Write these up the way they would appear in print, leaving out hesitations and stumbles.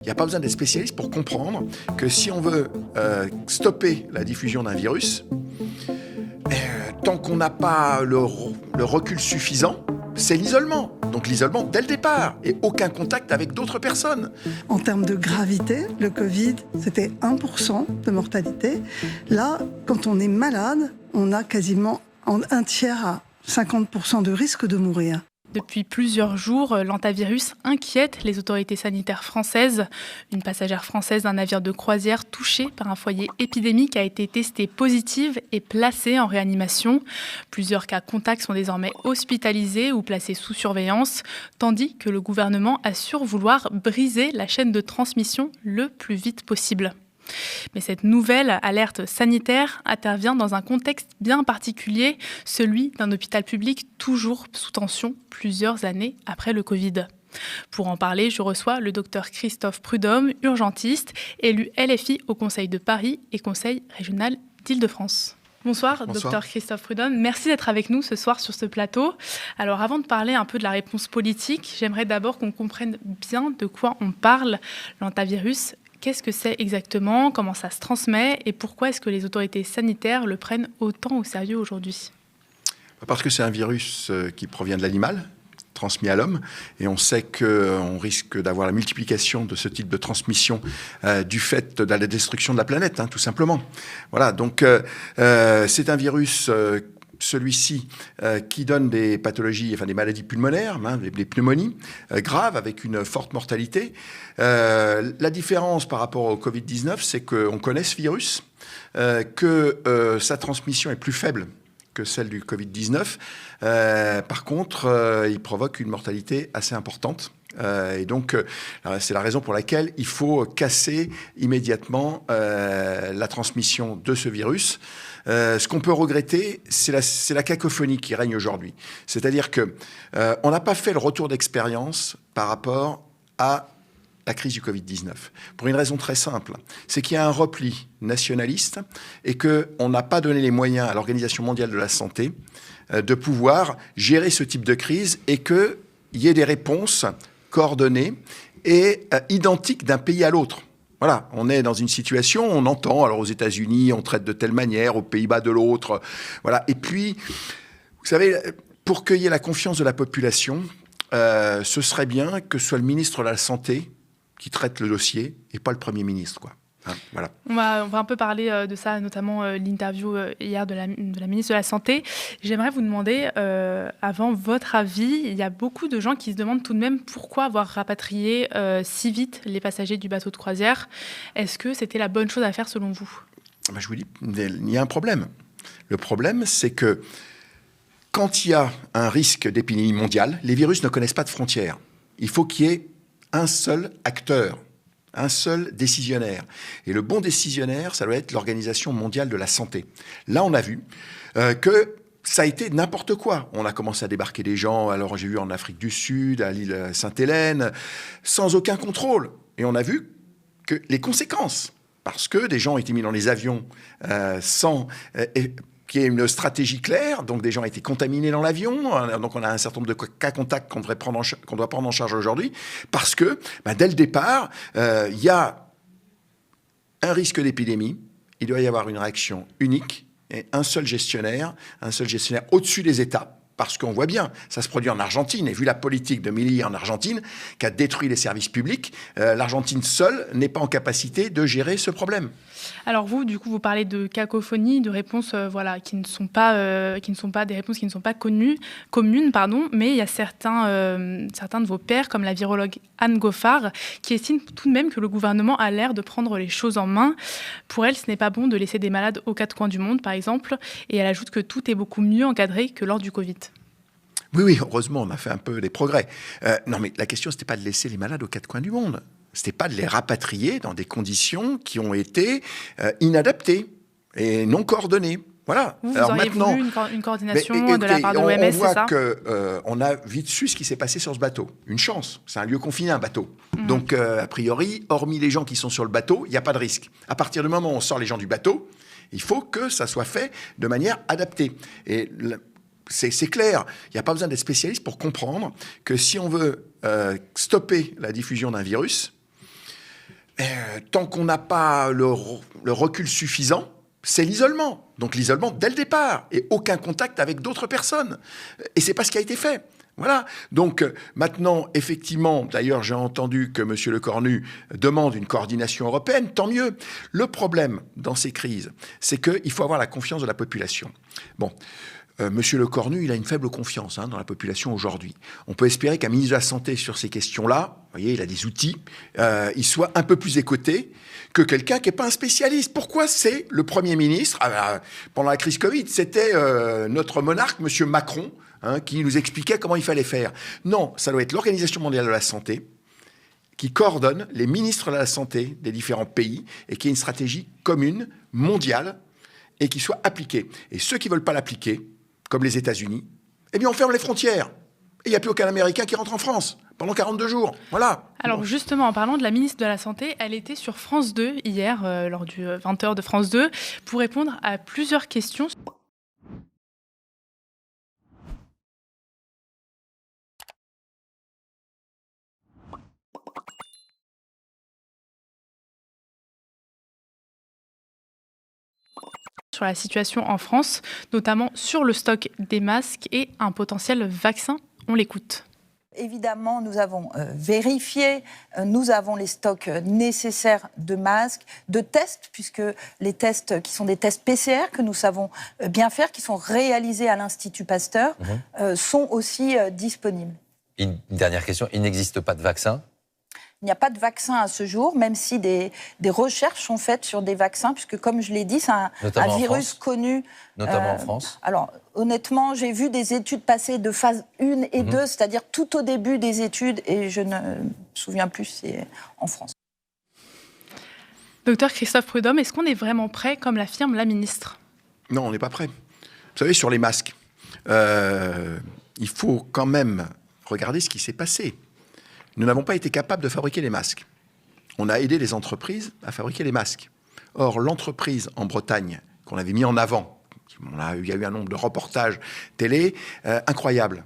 Il n'y a pas besoin d'être spécialiste pour comprendre que si on veut stopper la diffusion d'un virus, tant qu'on n'a pas le recul suffisant, c'est l'isolement. Donc l'isolement dès le départ et aucun contact avec d'autres personnes. En termes de gravité, le Covid, c'était 1% de mortalité. Là, quand on est malade, on a quasiment un tiers à 50% de risque de mourir. Depuis plusieurs jours, l'hantavirus inquiète les autorités sanitaires françaises. Une passagère française d'un navire de croisière touchée par un foyer épidémique a été testée positive et placée en réanimation. Plusieurs cas contacts sont désormais hospitalisés ou placés sous surveillance, tandis que le gouvernement assure vouloir briser la chaîne de transmission le plus vite possible. Mais cette nouvelle alerte sanitaire intervient dans un contexte bien particulier, celui d'un hôpital public toujours sous tension plusieurs années après le Covid. Pour en parler, je reçois le docteur Christophe Prudhomme, urgentiste, élu LFI au Conseil de Paris et Conseil régional d'Île-de-France. Bonsoir, docteur Christophe Prudhomme. Merci d'être avec nous ce soir sur ce plateau. Alors, avant de parler un peu de la réponse politique, j'aimerais d'abord qu'on comprenne bien de quoi on parle. L'hantavirus, qu'est-ce que c'est exactement? Comment ça se transmet? Et pourquoi est-ce que les autorités sanitaires le prennent autant au sérieux aujourd'hui? Parce que c'est un virus qui provient de l'animal, transmis à l'homme. Et on sait qu'on risque d'avoir la multiplication de ce type de transmission du fait de la destruction de la planète, tout simplement. Voilà, donc c'est un virus... celui-ci qui donne des pathologies, enfin des maladies pulmonaires, des pneumonies graves avec une forte mortalité. La différence par rapport au Covid-19, c'est qu'on connaît ce virus, que sa transmission est plus faible que celle du Covid-19. Par contre, il provoque une mortalité assez importante. Et donc, c'est la raison pour laquelle il faut casser immédiatement la transmission de ce virus. Ce qu'on peut regretter, c'est la cacophonie qui règne aujourd'hui. C'est-à-dire que on n'a pas fait le retour d'expérience par rapport à la crise du Covid-19. Pour une raison très simple, c'est qu'il y a un repli nationaliste et qu'on n'a pas donné les moyens à l'Organisation mondiale de la santé de pouvoir gérer ce type de crise et qu'il y ait des réponses coordonnées et identiques d'un pays à l'autre. Voilà, on est dans une situation, on entend, alors aux États-Unis, on traite de telle manière, aux Pays-Bas de l'autre. Voilà. Et puis, vous savez, pour qu'il y ait la confiance de la population, ce serait bien que ce soit le ministre de la Santé qui traite le dossier et pas le Premier ministre, quoi. Voilà. On va un peu parler de ça, notamment l'interview hier de la ministre de la Santé. J'aimerais vous demander, avant votre avis, il y a beaucoup de gens qui se demandent tout de même pourquoi avoir rapatrié si vite les passagers du bateau de croisière. Est-ce que c'était la bonne chose à faire selon vous? Je vous dis, il y a un problème. Le problème, c'est que quand il y a un risque d'épidémie mondiale, les virus ne connaissent pas de frontières. Il faut qu'il y ait un seul acteur, un seul décisionnaire. Et le bon décisionnaire, ça doit être l'Organisation mondiale de la santé. Là, on a vu que ça a été n'importe quoi. On a commencé à débarquer des gens, alors j'ai vu en Afrique du Sud, à l'île Sainte-Hélène, sans aucun contrôle. Et on a vu que les conséquences, parce que des gens ont été mis dans les avions sans... qu'il y ait une stratégie claire, donc des gens ont été contaminés dans l'avion, donc on a un certain nombre de cas contacts qu'on doit prendre en charge aujourd'hui, parce que dès le départ, il y a un risque d'épidémie, il doit y avoir une réaction unique, et un seul gestionnaire au-dessus des États, parce qu'on voit bien, ça se produit en Argentine, et vu la politique de Milei en Argentine, qui a détruit les services publics, l'Argentine seule n'est pas en capacité de gérer ce problème. Alors vous, du coup, vous parlez de cacophonie, de réponses qui ne sont pas des réponses qui ne sont pas communes, mais il y a certains de vos pairs, comme la virologue Anne Goffard, qui estiment tout de même que le gouvernement a l'air de prendre les choses en main. Pour elle, ce n'est pas bon de laisser des malades aux quatre coins du monde, par exemple, et elle ajoute que tout est beaucoup mieux encadré que lors du Covid. Oui, heureusement, on a fait un peu des progrès. Non, mais la question, c'était pas de laisser les malades aux quatre coins du monde. C'était pas de les rapatrier dans des conditions qui ont été inadaptées et non coordonnées. Voilà. Vous auriez voulu une coordination de la part de l'OMS, c'est ça? On voit qu'on a vite su ce qui s'est passé sur ce bateau. Une chance. C'est un lieu confiné, un bateau. Donc, a priori, hormis les gens qui sont sur le bateau, il n'y a pas de risque. À partir du moment où on sort les gens du bateau, il faut que ça soit fait de manière adaptée. Et c'est clair, il n'y a pas besoin d'être spécialiste pour comprendre que si on veut stopper la diffusion d'un virus, tant qu'on n'a pas le recul suffisant, c'est l'isolement. Donc l'isolement dès le départ et aucun contact avec d'autres personnes. Et c'est pas ce qui a été fait. Voilà. Donc maintenant, effectivement, d'ailleurs, j'ai entendu que M. Lecornu demande une coordination européenne, tant mieux. Le problème dans ces crises, c'est qu'il faut avoir la confiance de la population. Bon. Monsieur Lecornu, il a une faible confiance dans la population aujourd'hui. On peut espérer qu'un ministre de la Santé sur ces questions-là, vous voyez, il a des outils, il soit un peu plus écouté que quelqu'un qui n'est pas un spécialiste. Pourquoi c'est le Premier ministre pendant la crise Covid, c'était notre monarque, Monsieur Macron, qui nous expliquait comment il fallait faire. Non, ça doit être l'Organisation mondiale de la santé qui coordonne les ministres de la santé des différents pays et qui ait une stratégie commune, mondiale, et qui soit appliquée. Et ceux qui ne veulent pas l'appliquer, comme les États-Unis, eh bien on ferme les frontières. Et il n'y a plus aucun Américain qui rentre en France pendant 42 jours. Voilà. Alors justement, en parlant de la ministre de la Santé, elle était sur France 2 hier, lors du 20h de France 2, pour répondre à plusieurs questions. Sur la situation en France, notamment sur le stock des masques et un potentiel vaccin. On l'écoute. Évidemment, nous avons vérifié, nous avons les stocks nécessaires de masques, de tests, puisque les tests qui sont des tests PCR que nous savons bien faire, qui sont réalisés à l'Institut Pasteur, sont aussi disponibles. Une dernière question, il n'existe pas de vaccin ? Il n'y a pas de vaccin à ce jour, même si des recherches sont faites sur des vaccins, puisque comme je l'ai dit, c'est un virus connu. Notamment en France. Alors, honnêtement, j'ai vu des études passer de phase 1 et 2, c'est-à-dire tout au début des études, et je ne me souviens plus si c'est en France. Docteur Christophe Prudhomme, est-ce qu'on est vraiment prêt, comme l'affirme la ministre ? Non, on n'est pas prêt. Vous savez, sur les masques, il faut quand même regarder ce qui s'est passé. Nous n'avons pas été capables de fabriquer les masques. On a aidé les entreprises à fabriquer les masques. Or, l'entreprise en Bretagne, qu'on avait mis en avant, il y a eu un nombre de reportages télé incroyables.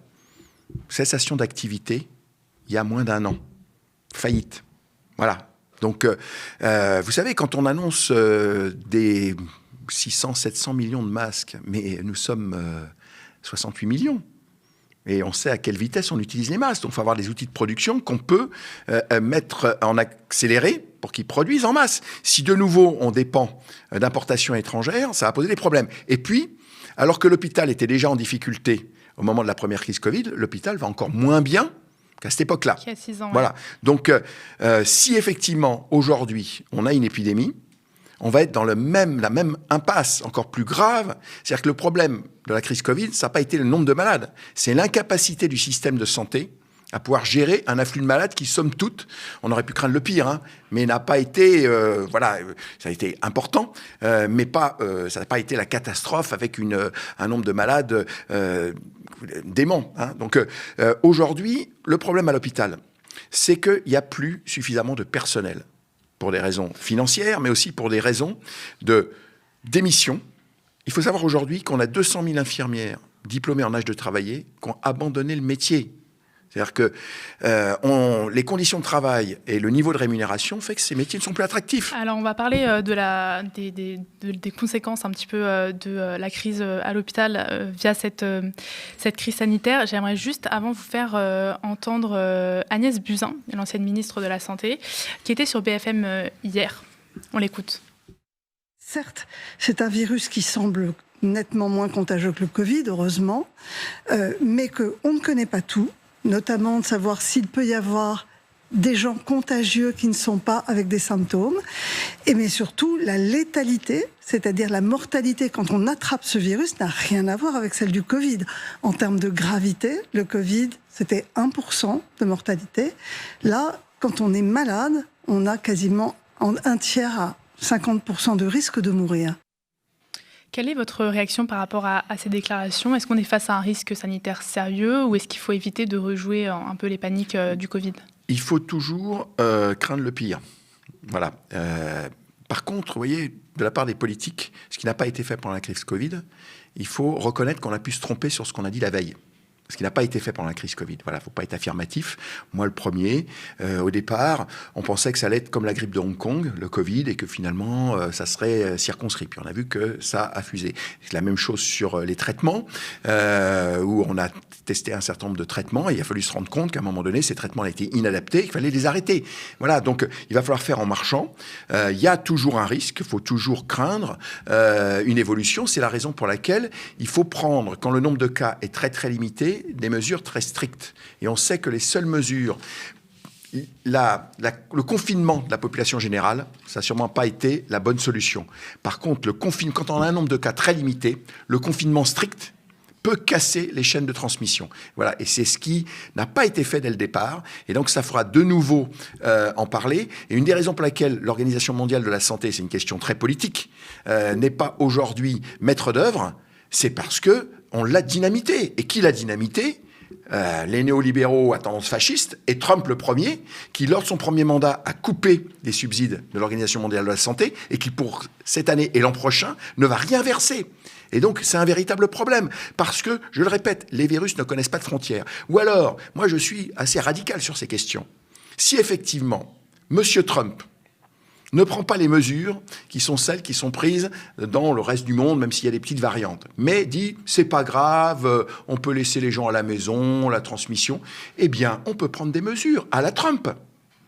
Cessation d'activité il y a moins d'1 an. Faillite. Voilà. Donc, vous savez, quand on annonce des 600, 700 millions de masques, mais nous sommes 68 millions. Et on sait à quelle vitesse on utilise les masques. Donc, il faut avoir des outils de production qu'on peut mettre en accéléré pour qu'ils produisent en masse. Si de nouveau, on dépend d'importations étrangères, ça va poser des problèmes. Et puis, alors que l'hôpital était déjà en difficulté au moment de la première crise Covid, l'hôpital va encore moins bien qu'à cette époque-là. Qui a 6 ans. Voilà. Donc, si effectivement, aujourd'hui, on a une épidémie, on va être dans la même impasse, encore plus grave. C'est-à-dire que le problème de la crise Covid, ça n'a pas été le nombre de malades. C'est l'incapacité du système de santé à pouvoir gérer un afflux de malades qui, somme toute, on aurait pu craindre le pire, mais n'a pas été... ça a été important, mais ça n'a pas été la catastrophe avec un nombre de malades dément. Donc, aujourd'hui, le problème à l'hôpital, c'est qu'il n'y a plus suffisamment de personnel. Pour des raisons financières, mais aussi pour des raisons de démission. Il faut savoir aujourd'hui qu'on a 200 000 infirmières diplômées en âge de travailler qui ont abandonné le métier. C'est-à-dire que les conditions de travail et le niveau de rémunération fait que ces métiers ne sont plus attractifs. Alors, on va parler des conséquences un petit peu de la crise à l'hôpital via cette crise sanitaire. J'aimerais juste, avant, vous faire entendre Agnès Buzyn, l'ancienne ministre de la Santé, qui était sur BFM hier. On l'écoute. Certes, c'est un virus qui semble nettement moins contagieux que le Covid, heureusement, mais qu'on ne connaît pas tout, notamment de savoir s'il peut y avoir des gens contagieux qui ne sont pas avec des symptômes, mais surtout la létalité, c'est-à-dire la mortalité quand on attrape ce virus, n'a rien à voir avec celle du Covid. En termes de gravité, le Covid, c'était 1% de mortalité. Là, quand on est malade, on a quasiment un tiers à 50% de risque de mourir. Quelle est votre réaction par rapport à ces déclarations ? Est-ce qu'on est face à un risque sanitaire sérieux ou est-ce qu'il faut éviter de rejouer un peu les paniques du Covid ? Il faut toujours craindre le pire. Voilà. Par contre, vous voyez, de la part des politiques, ce qui n'a pas été fait pendant la crise Covid, il faut reconnaître qu'on a pu se tromper sur ce qu'on a dit la veille. Ce qui n'a pas été fait pendant la crise Covid. Voilà, faut pas être affirmatif. Moi, le premier, au départ, on pensait que ça allait être comme la grippe de Hong Kong, le Covid, et que finalement, ça serait circonscrit. Puis on a vu que ça a fusé. C'est la même chose sur les traitements, où on a testé un certain nombre de traitements, et il a fallu se rendre compte qu'à un moment donné, ces traitements étaient inadaptés, qu'il fallait les arrêter. Voilà, donc il va falloir faire en marchant. Il y a toujours un risque, il faut toujours craindre une évolution. C'est la raison pour laquelle il faut prendre, quand le nombre de cas est très très limité, des mesures très strictes. Et on sait que les seules mesures, le confinement de la population générale, ça n'a sûrement pas été la bonne solution. Par contre, quand on a un nombre de cas très limité, le confinement strict peut casser les chaînes de transmission. Voilà, et c'est ce qui n'a pas été fait dès le départ. Et donc, ça fera de nouveau en parler. Et une des raisons pour laquelle l'Organisation mondiale de la santé, c'est une question très politique, n'est pas aujourd'hui maître d'œuvre, c'est parce que on l'a dynamité. Et qui l'a dynamité ? Les néolibéraux à tendance fasciste, et Trump le premier, qui lors de son premier mandat a coupé les subsides de l'Organisation mondiale de la santé, et qui pour cette année et l'an prochain ne va rien verser. Et donc, c'est un véritable problème, parce que, je le répète, les virus ne connaissent pas de frontières. Ou alors, moi je suis assez radical sur ces questions. Si effectivement, M. Trump ne prend pas les mesures qui sont celles qui sont prises dans le reste du monde, même s'il y a des petites variantes, mais dit c'est pas grave, on peut laisser les gens à la maison, la transmission, eh bien, on peut prendre des mesures à la Trump.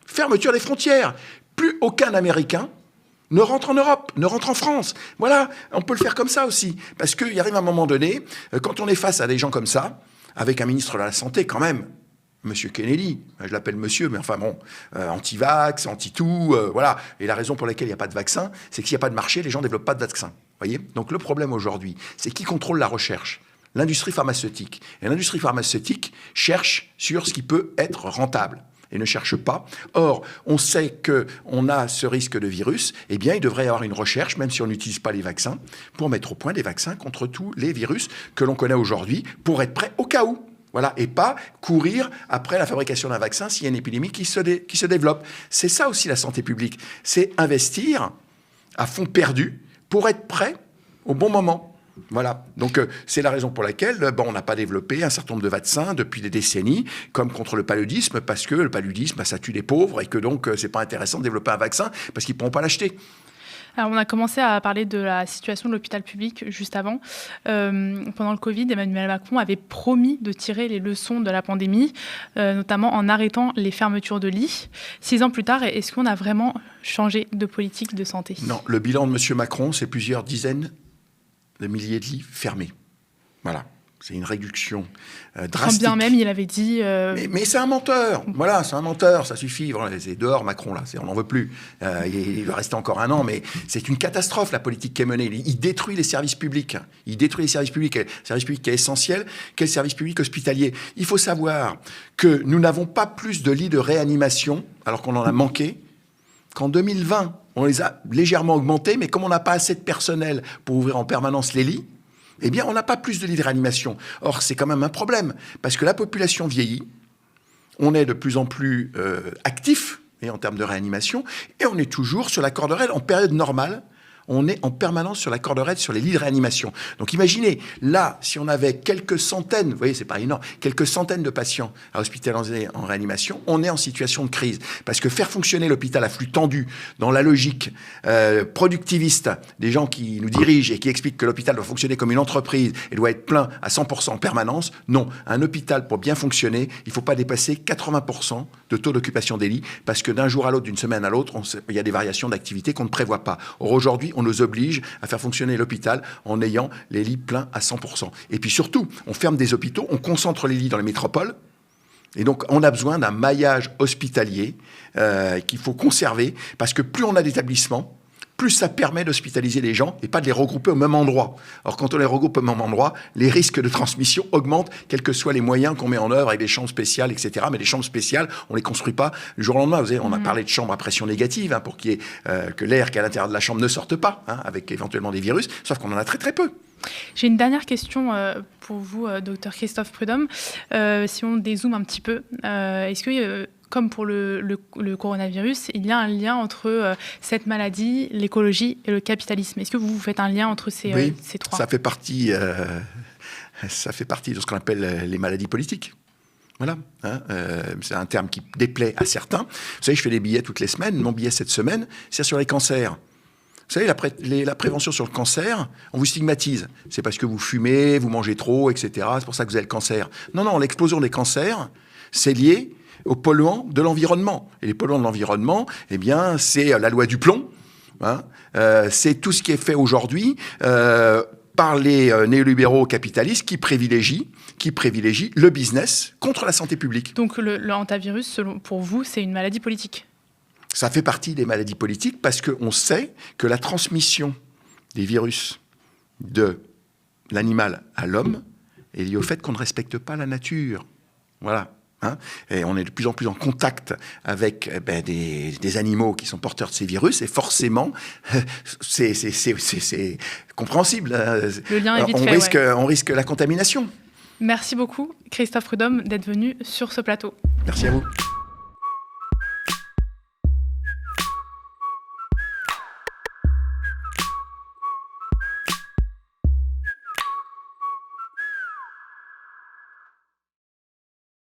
Fermeture des frontières. Plus aucun Américain ne rentre en Europe, ne rentre en France. Voilà, on peut le faire comme ça aussi. Parce qu'il arrive un moment donné, quand on est face à des gens comme ça, avec un ministre de la Santé quand même, Monsieur Kennedy, je l'appelle monsieur, mais enfin bon, anti-vax, anti-tout, voilà. Et la raison pour laquelle il n'y a pas de vaccin, c'est que s'il n'y a pas de marché, les gens ne développent pas de vaccin. Voyez ? Donc le problème aujourd'hui, c'est qui contrôle la recherche ? L'industrie pharmaceutique. Et l'industrie pharmaceutique cherche sur ce qui peut être rentable et ne cherche pas. Or, on sait qu'on a ce risque de virus, eh bien, il devrait y avoir une recherche, même si on n'utilise pas les vaccins, pour mettre au point des vaccins contre tous les virus que l'on connaît aujourd'hui, pour être prêt au cas où. Voilà, et pas courir après la fabrication d'un vaccin s'il y a une épidémie qui se développe. C'est ça aussi la santé publique. C'est investir à fond perdu pour être prêt au bon moment. Voilà, donc c'est la raison pour laquelle on n'a pas développé un certain nombre de vaccins depuis des décennies, comme contre le paludisme, parce que le paludisme, ça tue les pauvres et que donc c'est pas intéressant de développer un vaccin parce qu'ils ne pourront pas l'acheter. Alors, on a commencé à parler de la situation de l'hôpital public juste avant. Pendant le Covid, Emmanuel Macron avait promis de tirer les leçons de la pandémie, notamment en arrêtant les fermetures de lits. 6 ans plus tard, est-ce qu'on a vraiment changé de politique de santé ? Non, le bilan de M. Macron, c'est plusieurs dizaines de milliers de lits fermés. Voilà. C'est une réduction drastique. Quand bien même, il avait dit... Mais c'est un menteur. Voilà, c'est un menteur, ça suffit. Voilà, c'est dehors, Macron, là. On n'en veut plus. Il va rester encore 1 an, mais c'est une catastrophe, la politique qui est menée. Il détruit les services publics. Il détruit les services publics. Le service public qui est essentiel, quel service public hospitalier. Il faut savoir que nous n'avons pas plus de lits de réanimation, alors qu'on en a manqué, qu'en 2020. On les a légèrement augmentés, mais comme on n'a pas assez de personnel pour ouvrir en permanence les lits, eh bien, on n'a pas plus de lits de réanimation. Or, c'est quand même un problème, parce que la population vieillit, on est de plus en plus actif en termes de réanimation, et on est toujours sur la corde raide en période normale. On est en permanence sur la corde raide, sur les lits de réanimation. Donc imaginez, là, si on avait quelques centaines, vous voyez, c'est pas énorme, quelques centaines de patients à hospitaliser en réanimation, on est en situation de crise. Parce que faire fonctionner l'hôpital à flux tendu, dans la logique productiviste des gens qui nous dirigent et qui expliquent que l'hôpital doit fonctionner comme une entreprise et doit être plein à 100% en permanence, non. Un hôpital, pour bien fonctionner, il ne faut pas dépasser 80% de taux d'occupation des lits, parce que d'un jour à l'autre, d'une semaine à l'autre, il y a des variations d'activité qu'on ne prévoit pas. Or, aujourd'hui, on nous oblige à faire fonctionner l'hôpital en ayant les lits pleins à 100%. Et puis surtout, on ferme des hôpitaux, on concentre les lits dans les métropoles. Et donc, on a besoin d'un maillage hospitalier qu'il faut conserver, parce que plus on a d'établissements, plus ça permet d'hospitaliser les gens et pas de les regrouper au même endroit. Or, quand on les regroupe au même endroit, les risques de transmission augmentent, quels que soient les moyens qu'on met en œuvre avec des chambres spéciales, etc. Mais les chambres spéciales, on ne les construit pas du jour au lendemain. Vous savez, on a parlé de chambres à pression négative, pour qu'il y ait, que l'air qui est à l'intérieur de la chambre ne sorte pas, avec éventuellement des virus, sauf qu'on en a très très peu. J'ai une dernière question pour vous, docteur Christophe Prudhomme. Si on dézoome un petit peu, est-ce que... comme pour le coronavirus, il y a un lien entre cette maladie, l'écologie et le capitalisme. Est-ce que vous faites un lien entre ces trois ? Ça fait partie ça fait partie de ce qu'on appelle les maladies politiques. Voilà, hein, c'est un terme qui déplaît à certains. Vous savez, je fais des billets toutes les semaines. Mon billet cette semaine, c'est sur les cancers. Vous savez, la prévention sur le cancer, on vous stigmatise. C'est parce que vous fumez, vous mangez trop, etc. C'est pour ça que vous avez le cancer. Non, l'explosion des cancers, c'est lié aux polluants de l'environnement. Et les polluants de l'environnement, eh bien, c'est la loi du plomb. Hein, c'est tout ce qui est fait aujourd'hui par les néolibéraux capitalistes qui privilégient le business contre la santé publique. Donc le hantavirus, pour vous, c'est une maladie politique? Ça fait partie des maladies politiques parce qu'on sait que la transmission des virus de l'animal à l'homme est liée au fait qu'on ne respecte pas la nature. Voilà. Hein, et on est de plus en plus en contact avec des animaux qui sont porteurs de ces virus, et forcément, c'est compréhensible. Le lien est vite fait. On risque la contamination. Merci beaucoup, Christophe Prudhomme, d'être venu sur ce plateau. Merci à vous.